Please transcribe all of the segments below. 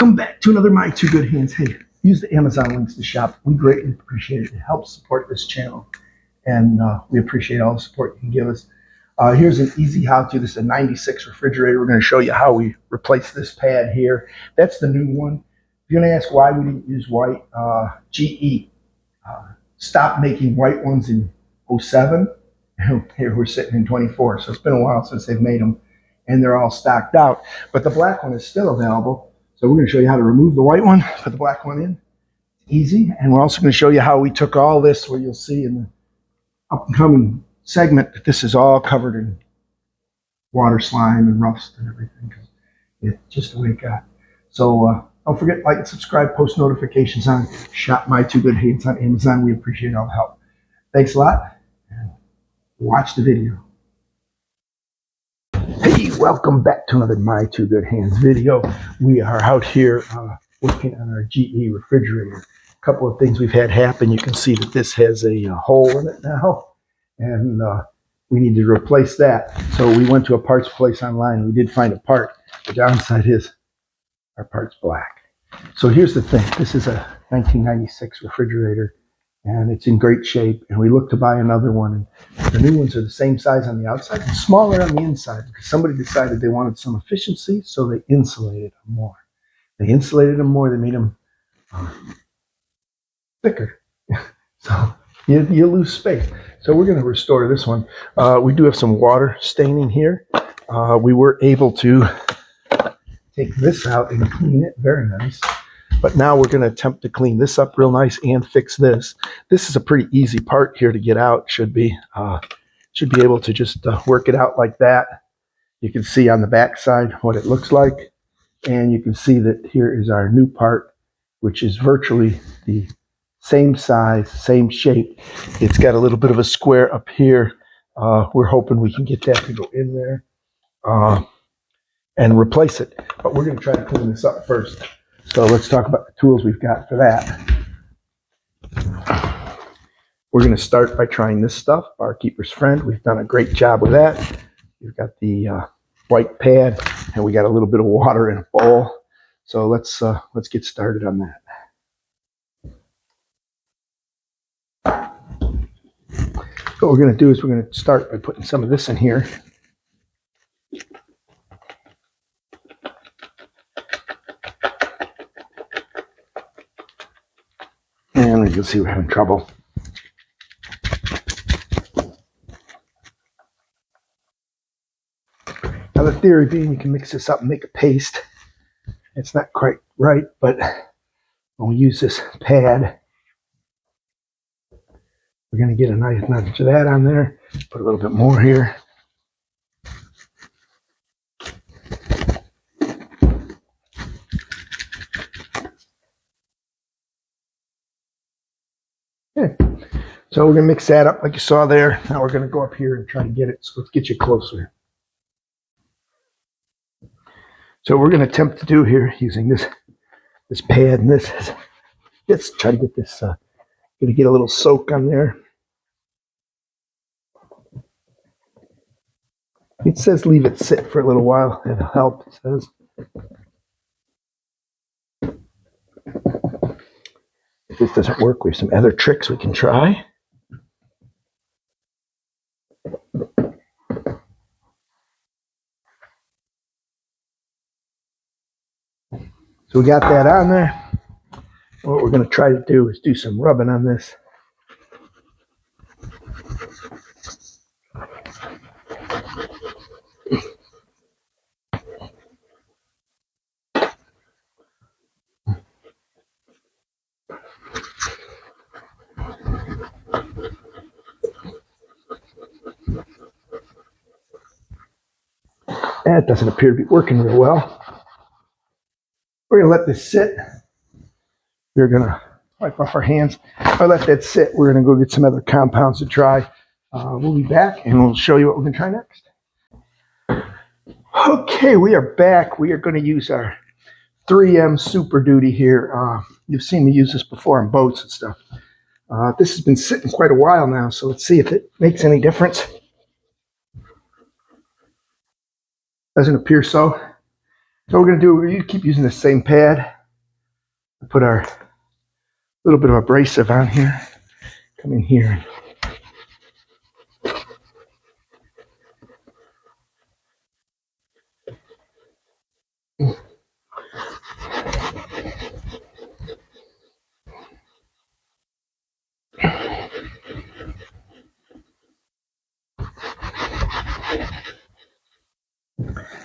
Welcome back to another My Two Good Hands. Hey, use the Amazon links to shop. We greatly appreciate it. It helps support this channel, and we appreciate all the support you can give us. Here's an easy how-to. This is a 96 refrigerator. We're going to show you how we replace this pad here. That's the new one. If you're going to ask why we didn't use white, GE stopped making white ones in 07. Here we're sitting in 24, so it's been a while since they've made them, and they're all stocked out. But the black one is still available. So we're going to show you how to remove the white one, put the black one in. Easy. And we're also going to show you how we took all this, where you'll see in the upcoming segment that this is all covered in water, slime, and rust and everything. It's just the way it got. So don't forget, like and subscribe, post notifications on Shop My Two Good Hands on Amazon. We appreciate all the help. Thanks a lot. And watch the video. Hey, welcome back to another My Two Good Hands video. We are out here working on our GE refrigerator. A couple of things we've had happen. You can see that this has a hole in it now, and we need to replace that. So we went to a parts place online. We did find a part. The downside is our part's black. So here's the thing. This is a 1996 refrigerator, and it's in great shape, and we looked to buy another one, and the new ones are the same size on the outside and smaller on the inside because somebody decided they wanted some efficiency, so they insulated them more. They insulated them more. They made them thicker. So you lose space. So we're going to restore this one. We do have some water staining here. We were able to take this out and clean it. Very nice. But now we're going to attempt to clean this up real nice and fix this. This is a pretty easy part here to get out. Should be able to just work it out like that. You can see on the back side what it looks like. And you can see that here is our new part, which is virtually the same size, same shape. It's got a little bit of a square up here. We're hoping we can get that to go in there and replace it. But we're going to try to clean this up first. So let's talk about the tools we've got for that. We're going to start by trying this stuff, Barkeeper's Friend. We've done a great job with that. We've got the white pad, and we got a little bit of water in a bowl. So let's get started on that. What we're going to do is we're going to start by putting some of this in here. And you can see we're having trouble. Now the theory being you can mix this up and make a paste. It's not quite right, but when we use this pad, we're going to get a nice nudge of that on there. Put a little bit more here. Okay. So we're going to mix that up like you saw there. Now we're going to go up here and try to get it. So let's get you closer. So what we're going to attempt to do here using this pad and this is let's try to get this going to get a little soak on there. It says leave it sit for a little while. It'll help, it says. If this doesn't work, we have some other tricks we can try. So we got that on there. What we're going to try to do is do some rubbing on this. That doesn't appear to be working real well. We're going to let this sit. We're going to wipe off our hands. I'll let that sit. We're going to go get some other compounds to try. We'll be back and we'll show you what we're going to try next. Okay, we are back. We are going to use our 3M Super Duty here. You've seen me use this before on boats and stuff. This has been sitting quite a while now, so let's see if it makes any difference. Doesn't appear so. So we're going to do, we keep using the same pad. Put our little bit of abrasive on here. Come in here.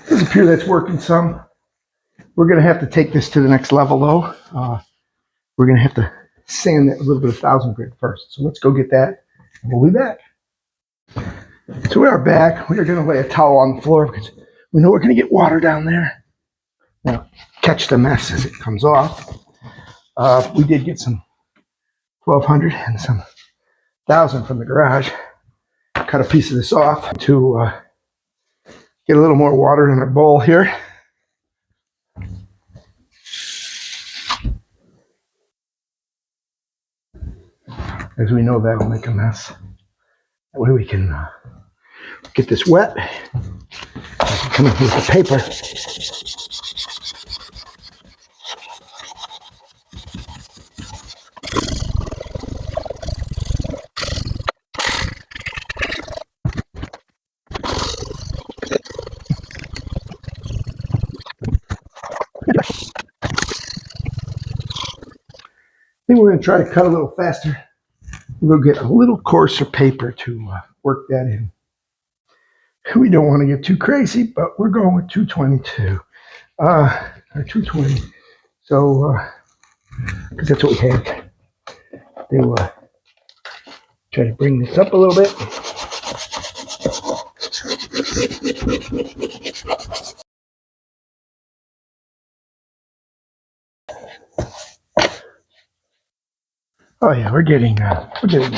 Does appear that's working some. We're going to have to take this to the next level though. We're going to have to sand that with a little bit of 1000 grit first. So let's go get that and we'll be back. So we are back. We are going to lay a towel on the floor because we know we're going to get water down there. Now, catch the mess as it comes off. We did get some 1200 and some 1000 from the garage. Cut a piece of this off to get a little more water in our bowl here. As we know, that'll make a mess. That way we can get this wet. I can come in with the paper. I think we're going to try to cut a little faster. We'll get a little coarser paper to work that in. We don't want to get too crazy, but we're going with 222 or 220. So, because that's what we have. They'll try to bring this up a little bit. Oh yeah, we're getting there. We're getting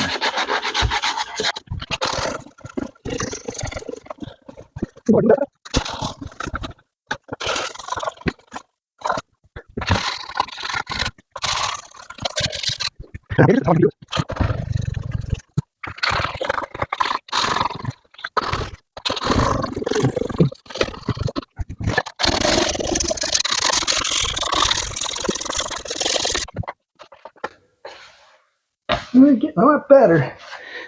a lot better.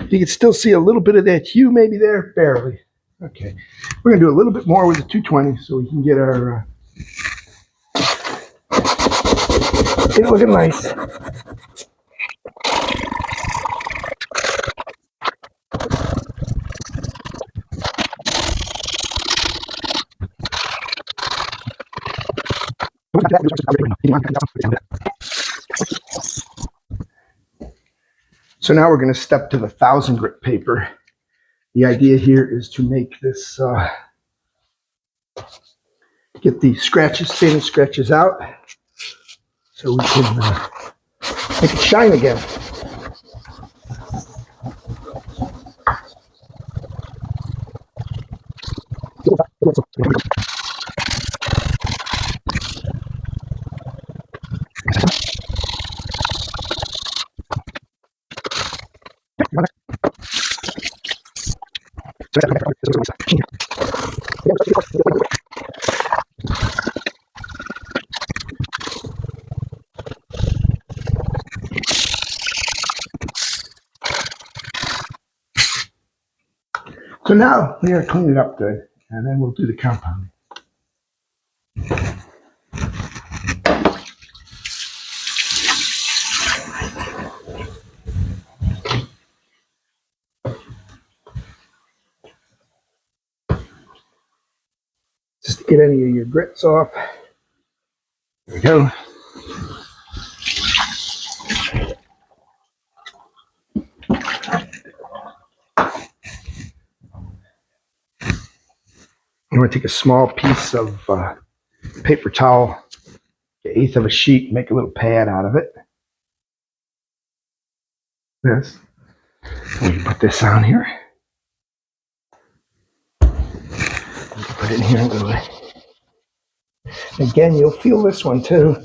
You can still see a little bit of that hue maybe there, barely. Okay, we're gonna do a little bit more with the 220 so we can get our it looking nice. So now we're going to step to the 1000 grit paper. The idea here is to make this, get the scratches, sanding scratches out so we can make it shine again. So now we are cleaning it up good, and then we'll do the compounding. Just to get any of your grits off. There we go. I'm going to take a small piece of paper towel, the eighth of a sheet, make a little pad out of it. This. We can put this on here. We can put it in here and go. Again, you'll feel this one too.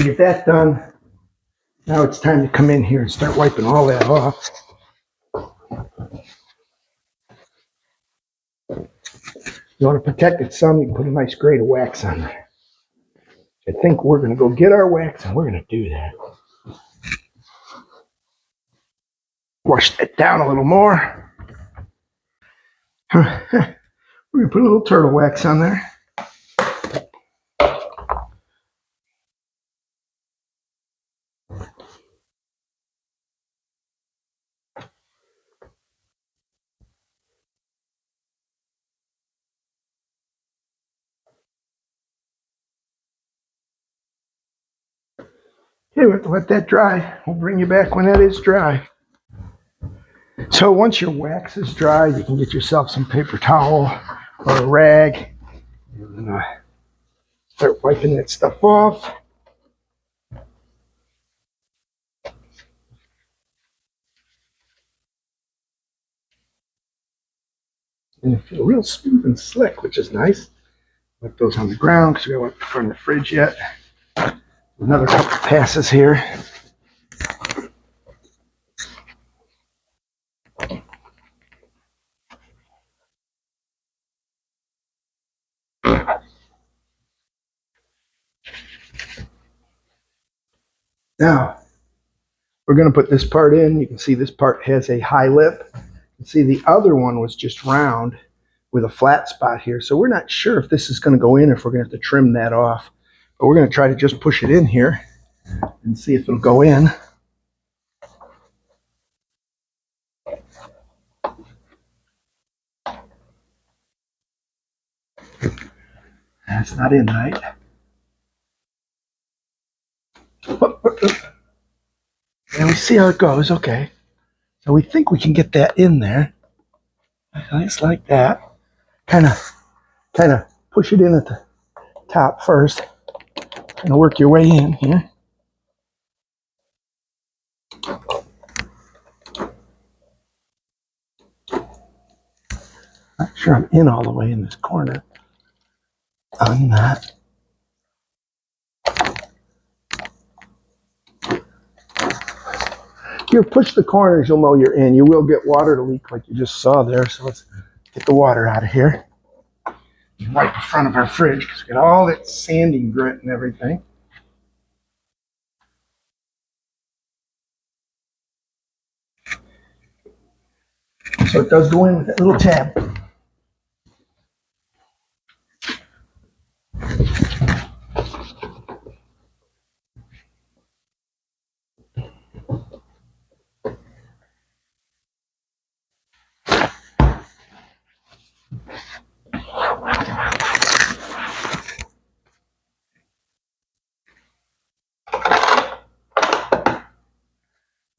we get that done, now it's time to come in here and start wiping all that off. You want to protect it some, you can put a nice grade of wax on there. I think we're going to go get our wax and we're going to do that. Wash that down a little more. We're going to put a little turtle wax on there. Okay, we have to let that dry. We'll bring you back when that is dry. So once your wax is dry, you can get yourself some paper towel or a rag and start wiping that stuff off. And it feels real smooth and slick, which is nice. Put those on the ground because we haven't put in the fridge yet. Another couple passes here. Now, we're going to put this part in. You can see this part has a high lip. You can see the other one was just round with a flat spot here. So we're not sure if this is going to go in or if we're going to have to trim that off. But we're going to try to just push it in here and see if it'll go in. That's not in right. And we see how it goes. Okay. So we think we can get that in there. Just like that. Kind of push it in at the top first. Kind of work your way in here. Not sure I'm in all the way in this corner on that. If you push the corners, you'll know you're in. You will get water to leak like you just saw there. So let's get the water out of here. Right in front of our fridge because we got all that sanding grit and everything. So it does go in with that little tab.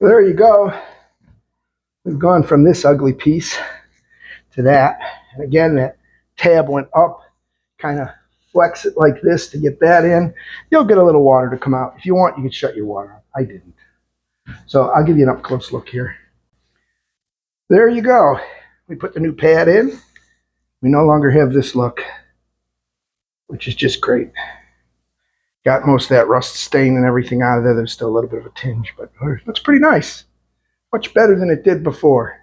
There you go. We've gone from this ugly piece to that. And again, that tab went up. Kind of flex it like this to get that in. You'll get a little water to come out. If you want, you can shut your water off. I didn't. So I'll give you an up close look here. There you go. We put the new pad in. We no longer have this look, which is just great. Got most of that rust stain and everything out of there. There's still a little bit of a tinge, but it looks pretty nice. Much better than it did before.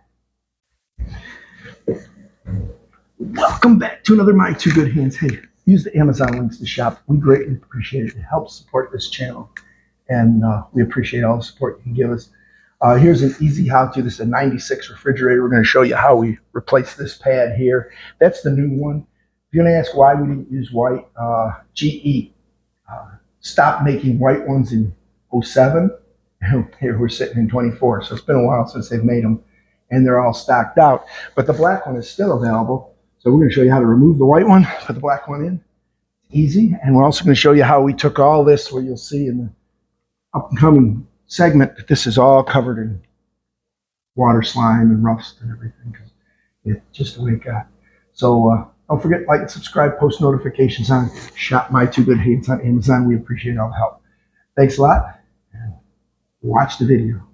Welcome back to another My Two Good Hands. Hey, use the Amazon links to shop. We greatly appreciate it. It helps support this channel, and we appreciate all the support you can give us. Here's an easy how-to. This is a 96 refrigerator. We're going to show you how we replace this pad here. That's the new one. If you're going to ask why we didn't use white, GE stopped making white ones in 07. Here we're sitting in 24, so it's been a while since they've made them, and they're all stocked out. But the black one is still available, so we're going to show you how to remove the white one, put the black one in. Easy, and we're also going to show you how we took all this, where you'll see in the upcoming segment that this is all covered in water, slime, and rust and everything, because it's just the way it got. So don't forget, like and subscribe, post notifications on Shop My Two Good Hands on Amazon. We appreciate all the help. Thanks a lot. Watch the video.